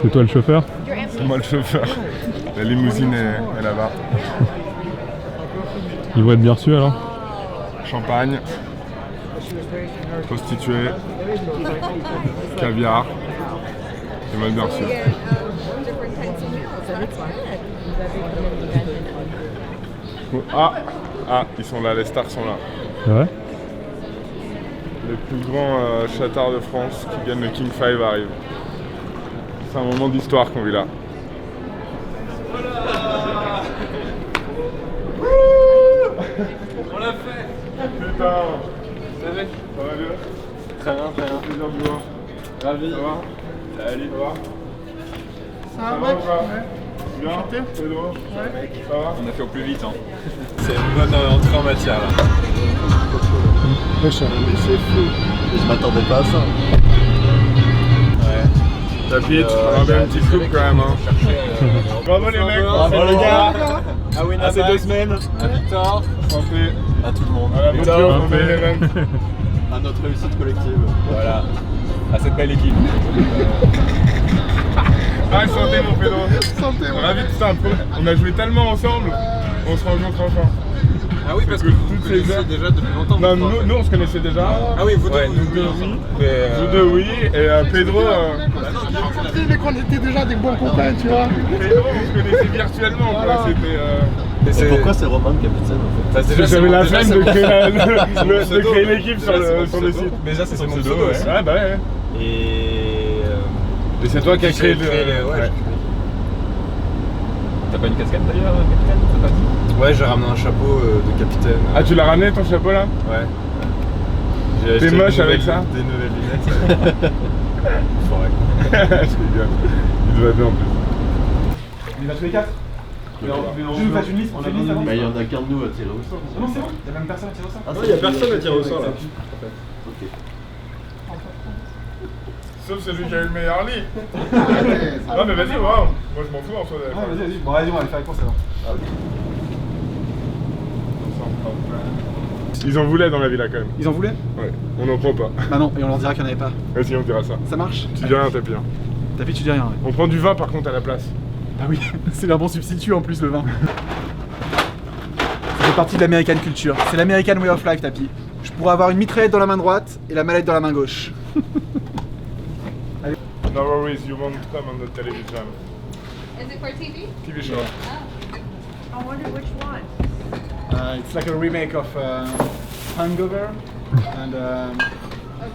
C'est toi le chauffeur? C'est moi le chauffeur. La limousine est là-bas. Ils vont être bien reçus alors? Champagne, prostituée, caviar. Ils vont être bien reçus. Ah, ils sont là, les stars sont là. C'est vrai? Les plus grands châtards de France qui gagnent le King 5 arrivent. C'est un moment d'histoire qu'on vit là. On l'a fait. Putain. Ça va bien? Très bien, très bien. Plaisir de vous voir. Ravi. Ça va? Salut. Ça va? Ça va ou pas? Bien? Pedro? Ouais. Ça va? On a fait au plus vite. Hein. C'est une bonne entrée en matière là. Mais c'est fou. Je m'attendais pas à ça. Ouais. La pitch, on a bien un petit coup quand même. Hein. Bravo les mecs! Bravo les gars! Ah oui, à ces 2 semaines, à Victor, santé, à tout le monde. à la voiture, on met les mêmes. À notre réussite collective. Voilà. À cette belle équipe. Ah, santé mon Pedro! Santé! Ravi de ça. On a joué tellement ensemble, on se rencontre enfin. Ah oui, parce que vous vous connaissez déjà depuis longtemps. Non, nous on se connaissait déjà. Ah oui, vous deux, ouais, nous deux oui. Mais Vous deux oui, et Pedro. Mais qu'on était déjà des bons copains, tu vois. Pedro, on se connaissait virtuellement quoi. C'était. Et pourquoi c'est Romain le capitaine en fait? Parce que j'avais la flemme de créer l'équipe sur le site. Déjà c'est son pseudo. Ouais, bah ouais. Et c'est toi qui as créé le. Ouais. T'as pas une casquette d'ailleurs, capitaine? T'as pas dit? Ouais, j'ai ramené un chapeau de capitaine. Ah, tu l'as ramené ton chapeau là? Ouais. T'es moche avec ça? Des nouvelles lunettes. Je rigole. Il doit bien en plus. On y va tous les 4? Je nous fasse une liste, on fait une liste avant? Bah, il y en a qu'un de nous à tirer au sort. Non, c'est bon, il y a même personne à tirer au sort. Non, il y a personne à tirer au sort là. Ok. Sauf celui qui a eu le meilleur lit. Non mais vas-y, wow. Moi je m'en fous en soi. Ouais, vas-y. Bon, vas-y, on va le faire avec moi, ça va. Ils en voulaient dans la villa quand même. Ils en voulaient? Ouais, on n'en prend pas. Bah non, et on leur dira qu'il n'y en avait pas. Vas-y, on dira ça. Ça marche? Tu dis rien, t'as pire. Tapi, tu dis rien, ouais. On prend du vin par contre à la place. Bah oui, c'est un bon substitut en plus, le vin. Ça fait partie de l'American culture. C'est l'American way of life, Tapi. Je pourrais avoir une mitraillette dans la main droite et la mallette dans la main gauche. No worries, you won't come on the television. Is it for TV? TV show. I wonder which one. It's like a remake of Hangover and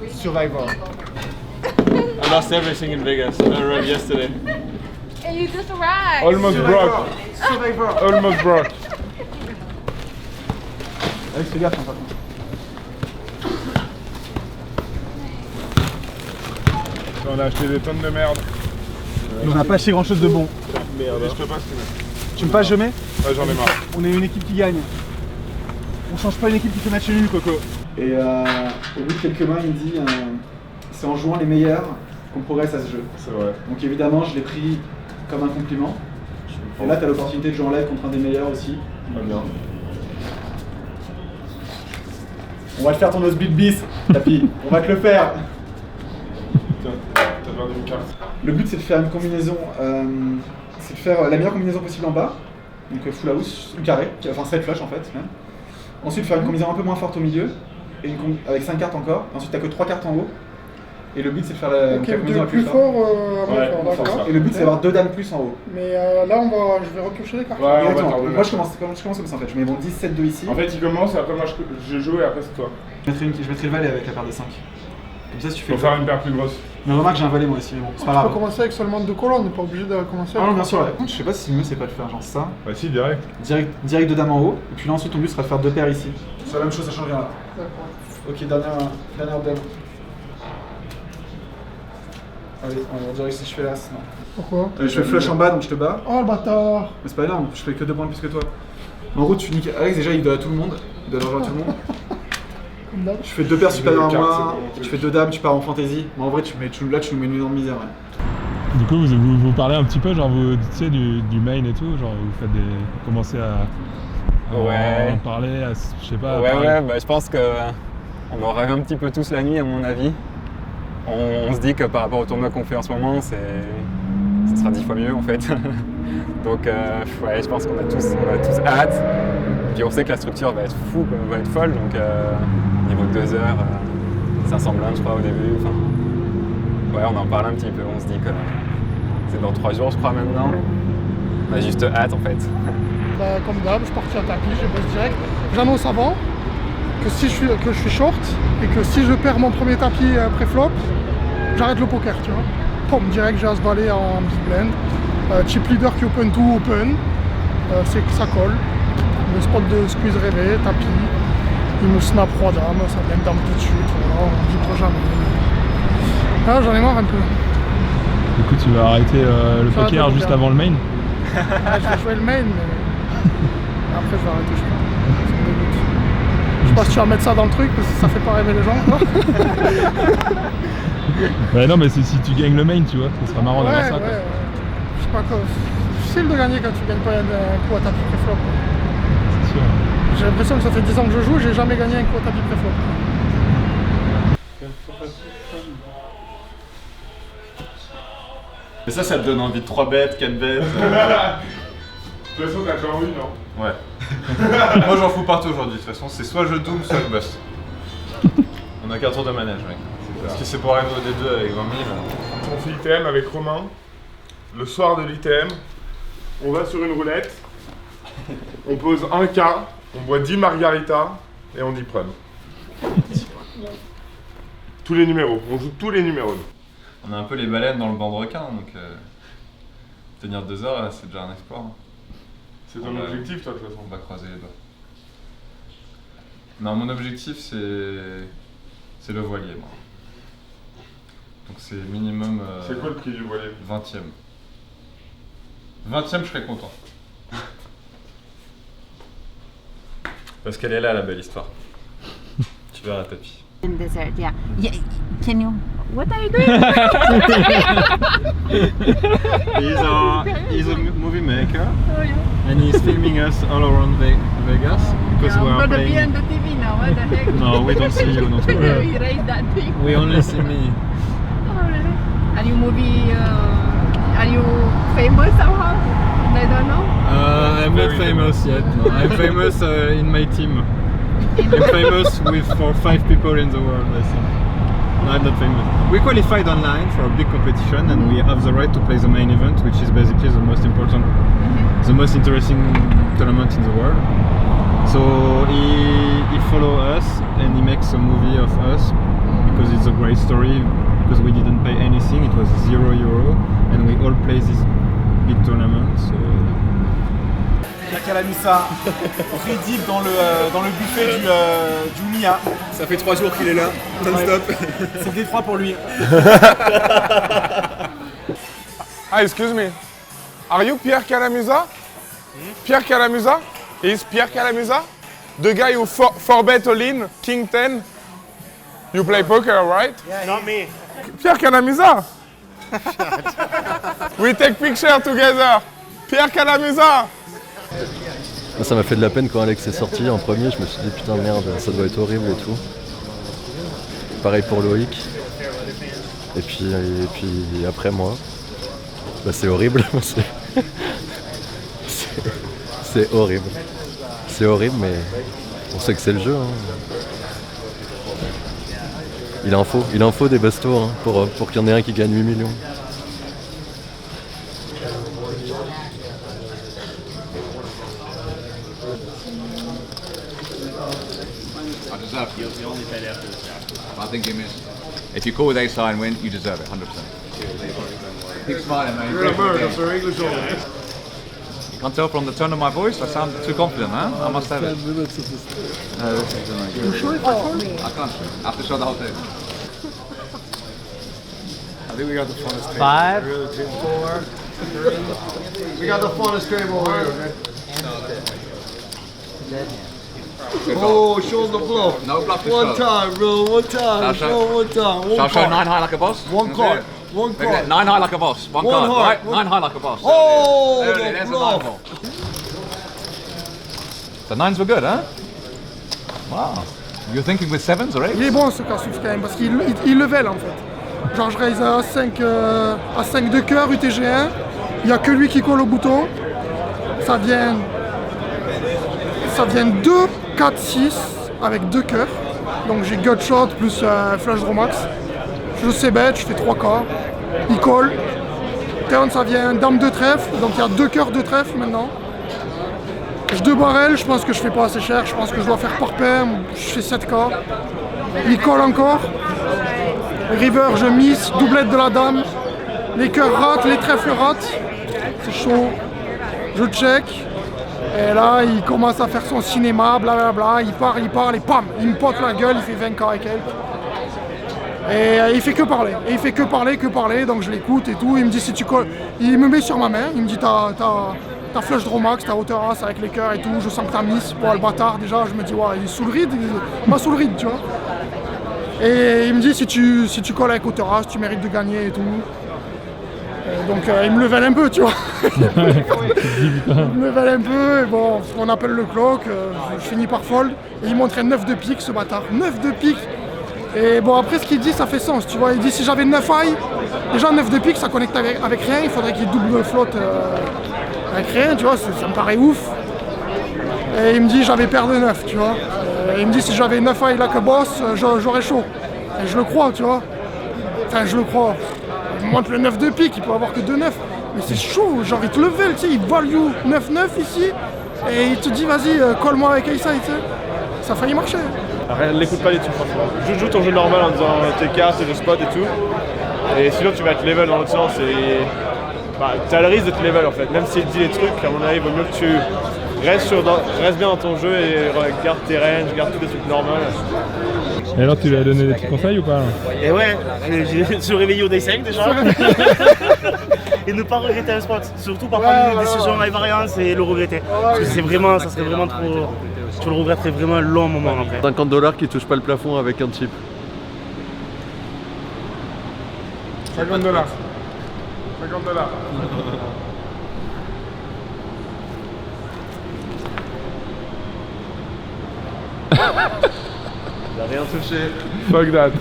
Survivor. I lost everything in Vegas. I arrived yesterday. And you just arrived. Almost broke. Survivor. Almost broke. Allez, fais gaffe, hein, par contre. On a acheté des tonnes de merde. On n'a pas acheté grand chose de bon. Merde. Je peux pas ce que Tu me passes jamais? Ouais, j'en ai marre. On est une équipe qui gagne. On change pas une équipe qui fait match nul, Coco. Et au bout de quelques mois, il me dit c'est en jouant les meilleurs qu'on progresse à ce jeu. C'est vrai. Donc évidemment, je l'ai pris comme un compliment. Et là, tu as l'opportunité de jouer en live contre un des meilleurs aussi. Pas bien. On va te faire ton Nosebleed bis, Tapi. On va te le faire. Tiens, t'as perdu une carte. Le but, c'est de faire une combinaison, c'est de faire la meilleure combinaison possible en bas. Donc full house, une carré, enfin 7 flush en fait même. Ensuite, faire une combinaison un peu moins forte au milieu, et avec 5 cartes encore. Ensuite, t'as que 3 cartes en haut. Et le but, c'est de faire la combinaison la plus forte. D'accord. Et le but, c'est d'avoir 2 dames plus en haut. Mais là, je vais repiocher les cartes. Ouais, on va Exactement. t'en Moi, je commence comme ça en fait. Je mets mon 10, 7, 2 ici. En fait, il commence et après moi je joue et après c'est toi. Je mettrai le valet avec la paire de 5. Comme ça, si tu fais. Faut faire une paire plus grosse. Mais remarque, j'ai un valet moi aussi, mais bon, c'est pas Tu peux grave. commencer avec seulement 2 colonnes, pas obligé de commencer Ah avec. non, bien sûr, ouais. Je sais pas si le mieux c'est pas de faire genre ça. Bah si, direct. Direct 2 dames en haut. Et puis là, ensuite, ton but sera de faire 2 paires ici. C'est la même chose, ça change rien là. D'accord. Ok, dernière dame. Allez, on dirait que si je fais l'as, non. Pourquoi? Je fais flush en bas, donc je te bats. Oh le bâtard! Mais c'est pas énorme, je fais que 2 points de plus que toi. En gros, tu niques. Alex, déjà, il doit à tout le monde. Il doit l'argent à tout le monde. Comme d'hab. Je fais 2 paires supérieures à cartes, moi. c'est bon, Tu fais 2 dames, tu pars en fantasy. Mais en vrai, tu nous mets une énorme misère. Ouais. Du coup, vous parlez un petit peu, genre, tu sais, du main et tout, genre, vous faites vous commencez à en parler, je sais pas. Ouais, bah, je pense que on en rêve un petit peu tous la nuit, à mon avis. on se dit que par rapport au tournoi qu'on fait en ce moment, ça sera 10 fois mieux en fait. Donc ouais, je pense qu'on a tous hâte. Puis on sait que la structure va être va être folle. Donc niveau 2 heures, 500 blindes je crois au début. Enfin, ouais, on en parle un petit peu. On se dit que c'est dans 3 jours je crois maintenant. On a juste hâte en fait. Comme d'hab, je partis à tapis, je bosse direct. J'annonce avant que je suis short et que si je perds mon premier tapis pré-flop, j'arrête le poker, tu vois. Pom, direct, j'ai As-Valet en big blind. Chip leader qui open to open, c'est que ça colle. Le spot de squeeze rêvé, tapis. Il me snap roi dame, ça vient dame tout de suite, voilà, on vibre jamais. Ah, j'en ai marre un peu. Du coup, tu vas arrêter le poker juste avant le main? Ah, je vais jouer le main, mais après je vais arrêter, je crois. Ça me dégoûte. Je sais pas si tu vas mettre ça dans le truc, parce que ça fait pas rêver les gens, quoi. Ouais, non, mais c'est si tu gagnes le main, tu vois, ça sera marrant d'avoir ça. Quoi. Ouais. Je sais pas quoi. C'est difficile de gagner quand tu gagnes pas un coup à tapis pré-flop. C'est sûr. J'ai l'impression que ça fait 10 ans que je joue, j'ai jamais gagné un coup à tapis pré-flop. Mais ça te donne envie de 3 bêtes, 4 bêtes. De toute façon, t'as déjà envie, non? Ouais. Moi j'en fous partout aujourd'hui, de toute façon, c'est soit je doom, soit je bust. On a qu'un tour de manège, mec. Parce qu'il s'est pour arriver au D2 avec 20 000. On fait l'ITM avec Romain. Le soir de l'ITM, on va sur une roulette, on pose un K, on boit 10 margaritas et on dit preuve. Tous les numéros, on joue tous les numéros. On a un peu les baleines dans le banc de requin, donc tenir 2 heures, c'est déjà un exploit. Hein. C'est ton objectif, toi, de toute façon. On va croiser les doigts. Non, mon objectif, c'est le voilier, moi. Donc c'est minimum... c'est quoi le prix du voilier? 20e. 20e, je serais content. Parce qu'elle est là, la belle histoire. Tu verras, tapis. In desert, yeah. Can you? What are you doing? He's a movie maker. Oh, yeah. And he's filming us all around Vegas because we are I'm gonna playing. be on the TV now, what the heck? No, we don't see you. Not We raised that thing. We only see me. Oh, really? Are you are you famous somehow? I don't know. I'm not famous yet. No. I'm famous in my team. I'm famous for 5 people in the world, I think. No, I'm not famous. We qualified online for a big competition and we have the right to play the main event, which is basically the most important, the most interesting tournament in the world. So he follows us and he makes a movie of us because it's a great story, because we didn't pay anything, it was €0 and we all play this big tournament. So. Calamissa, crédible dans le buffet du Mia. Ça fait 3 jours qu'il est là, non-stop. C'est le D3 pour lui. Ah, excuse me. Are you Pierre Calamusa? Pierre Calamusa? Is Pierre Calamusa? The guy who 4-bet all in, King 10? You play poker, right? Yeah, not me. Pierre Calamusa? We take picture together. Pierre Calamusa? Ça m'a fait de la peine quand Alex est sorti en premier, je me suis dit putain merde, ça doit être horrible et tout. Pareil pour Loïc. Et puis après moi, bah c'est horrible. c'est horrible. C'est horrible mais on sait que c'est le jeu. Hein. Il en faut des bastos hein, pour qu'il y en ait un qui gagne 8 millions. You only paid after the job. I think you missed. If you call with ace high and win, you deserve it, 100%. Keep smiling, man. You're a bird, that's our English over. You can't tell from the tone of my voice, I sound too confident, huh? I must have it. I can't. I have to show the whole thing. I think we got the funnest table. 5, Really, 4, 3. We got the funnest table here, okay? Oh, show the bluff. No bluff. One time, bro. One time. Show one time. Shall I show 9 high like a boss? One card. One card. 9 high like a boss. One card, right? 9 high like a boss. Oh, there's a 9 ball. The 9s were good, huh? Wow. You're thinking with 7s or 8s? Il est bon ce Cassuf quand même, parce qu'il level en fait. Genre je raise à 5 de cœur UTG1. Il n'y a que lui qui colle au bouton. Ça vient 2, 4, 6 avec 2 cœurs. Donc j'ai Gutshot plus Flash Draw Max. Je sais bête, je fais 3 quarts. Il colle. Turn, ça vient Dame de trèfle. Donc il y a 2 cœurs de trèfle maintenant. Je 2 barrels, je pense que je fais pas assez cher. Je pense que je dois faire par paire. Je fais 7 quarts. Il colle encore. River, je miss. Doublette de la dame. Les cœurs ratent, les trèfles ratent. C'est chaud. Je check. Et là, il commence à faire son cinéma, blablabla. Il parle, et pam, il me pote la gueule, il fait 20 quarts et quelques. Et il fait que parler. Et il fait que parler. Donc je l'écoute et tout. Il me dit si tu colles. Il me met sur ma main. Il me dit t'as Flush Draw Max, t'as hauteur as avec les cœurs et tout. Je sens que t'as miss. Bon, le bâtard, déjà, je me dis, ouais, il est sous le ride. Il m'a sous le ride, tu vois. Et il me dit si tu colles avec hauteur as, tu mérites de gagner et tout. Donc il me level un peu, tu vois. Il me level un peu, et bon, on appelle le clock, je finis par fold, et il montrait 9 de pique, ce bâtard, 9 de pique. Et bon, après ce qu'il dit, ça fait sens, tu vois. Il dit si j'avais 9 high, déjà 9 de pique, ça connecte avec rien, il faudrait qu'il double flotte avec rien, tu vois, ça me paraît ouf. Et il me dit j'avais paire de 9, tu vois. Et il me dit si j'avais 9 high là que boss, j'aurais chaud. Et je le crois, tu vois. Enfin, je le crois. Il monte le 9 de pique, il peut avoir que 2 9. Mais c'est chaud, genre il te level, tu sais, il value 9-9 ici. Et il te dit vas-y, colle-moi avec A-side, tu sais. Ça a failli marcher. L'écoute pas du tout, franchement. Joue ton jeu normal en disant tes cartes, tes spots et tout. Et sinon tu vas être level dans l'autre sens et... Bah, t'as le risque de te level en fait. Même s'il te dit les trucs, à mon avis, il vaut mieux que tu restes bien dans ton jeu et garde tes ranges, garde tous les trucs normaux. Et alors tu lui as donné des petits conseils ou pas? Et ouais, j'ai se réveiller au day 5 déjà. Et ne pas regretter un spot, surtout par prendre une décision high variance et le regretter. Parce que c'est vraiment, ça serait vraiment trop... Tu le regretterais vraiment un long moment après. 50$ qui touche pas le plafond avec un chip. 50$. 50$. Il a rien touché. Fuck that.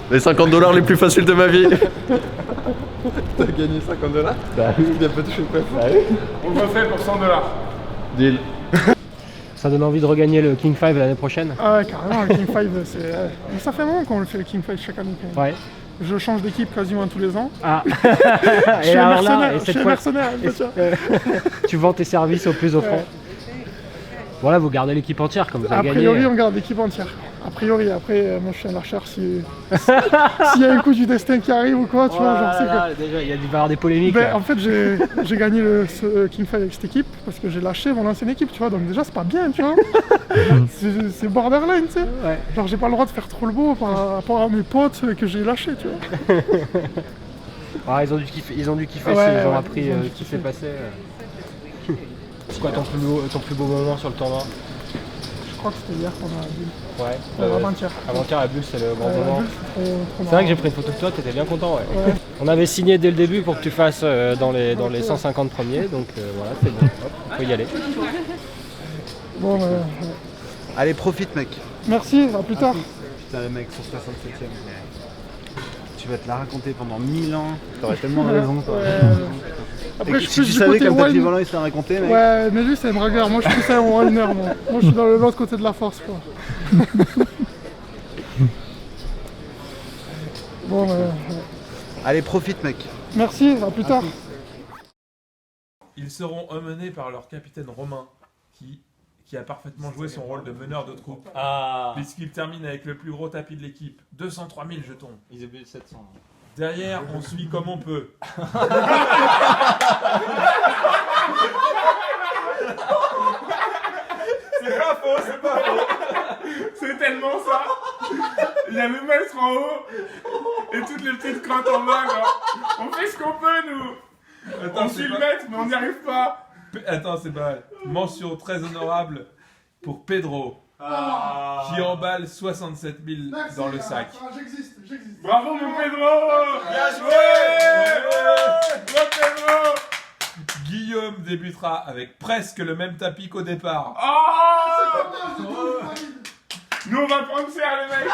Les 50$ les plus faciles de ma vie. T'as gagné 50$? Bah oui. Il a pas touché le plafond. Bah oui. On le refait pour 100$. Deal. Ça donne envie de regagner le King 5 l'année prochaine? Ah ouais, carrément, le King 5, c'est... Mais ça fait un moment qu'on le fait, le King 5 chaque année. Ouais. Je change d'équipe quasiment tous les ans. Ah. Je suis un mercenaire, je suis un mercenaire. Tu vends tes services au plus offrant. Ouais. Voilà, vous gardez l'équipe entière comme vous avez gagné. A priori, on garde l'équipe entière. A priori, après, moi je suis un archer s'il y a un coup du destin qui arrive ou quoi, tu vois, genre c'est que... Déjà, il va y avoir des polémiques. Ben, en fait, j'ai gagné ce King 5 avec cette équipe parce que j'ai lâché mon ancienne équipe, tu vois, donc déjà c'est pas bien, tu vois. C'est borderline, tu sais. Ouais. Genre j'ai pas le droit de faire trop le beau par rapport à mes potes que j'ai lâché, tu vois. Ah, ils ont dû kiffer ouais, s'ils ont appris ce qui s'est passé. C'est quoi ton plus beau moment sur le tournoi? Je crois que c'était hier qu'on a vu. Ouais. Avant-hier. Avant-hier à Bulle, c'est le grand moment. C'est vrai que j'ai pris une photo de toi, t'étais bien content, ouais. On avait signé dès le début pour que tu fasses dans les 150 premiers, donc voilà, c'est bon. Hop, on peut y aller. Bon, allez, profite, mec. Merci, à plus tard. Putain, les mecs, 167ème. Tu vas te la raconter pendant 1000 ans. T'aurais tellement raison, toi. Après, je si tu savais comme Tapis Volant, il se l'a raconté, mec. Ouais, mais lui, c'est un dragueur. Moi, je suis plus un winner, moi. Moi, je suis dans l'autre côté de la force, quoi. Bon, allez, profite, mec. Merci, à plus tard. Ils seront emmenés par leur capitaine Romain, qui a parfaitement joué son rôle de meneur de troupe. Puisqu'il termine avec le plus gros tapis de l'équipe, 203 000 jetons. Ils ont bu 700. Derrière, on suit comme on peut. C'est pas faux, c'est pas faux. C'est tellement ça. Il y a le maître en haut et toutes les petites craintes en bas. On fait ce qu'on peut, nous. Attends, on suit le maître, mais on n'y arrive pas. Attends, c'est pas mal. Mention très honorable pour Pedro, qui emballe 67 000 dans le sac. J'existe. Bravo, mon Pedro. Bien joué. Bravo, Pedro. Guillaume débutera avec presque le même tapis qu'au départ. Nous, on va prendre cher, les mecs.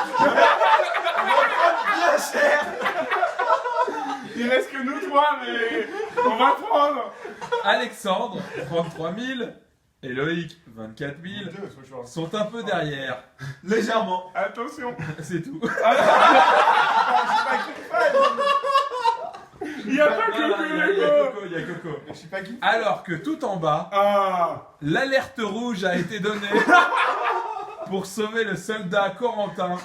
Il reste que nous trois, mais on va prendre. Alexandre, 33 000, et Loïc, 24 000, sont un peu derrière. Légèrement. Attention. C'est tout. Il y a pas Coco, Il y a Coco. Je sais pas qui. Alors que tout en bas, l'alerte rouge a été donnée pour sauver le soldat Corentin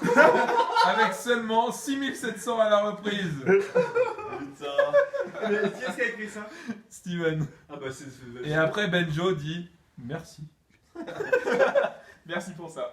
avec seulement 6700 à la reprise. Putain. Mais qui est-ce qui a écrit ça? Steven. Ah bah c'est. Et après Benjo dit merci. Merci pour ça.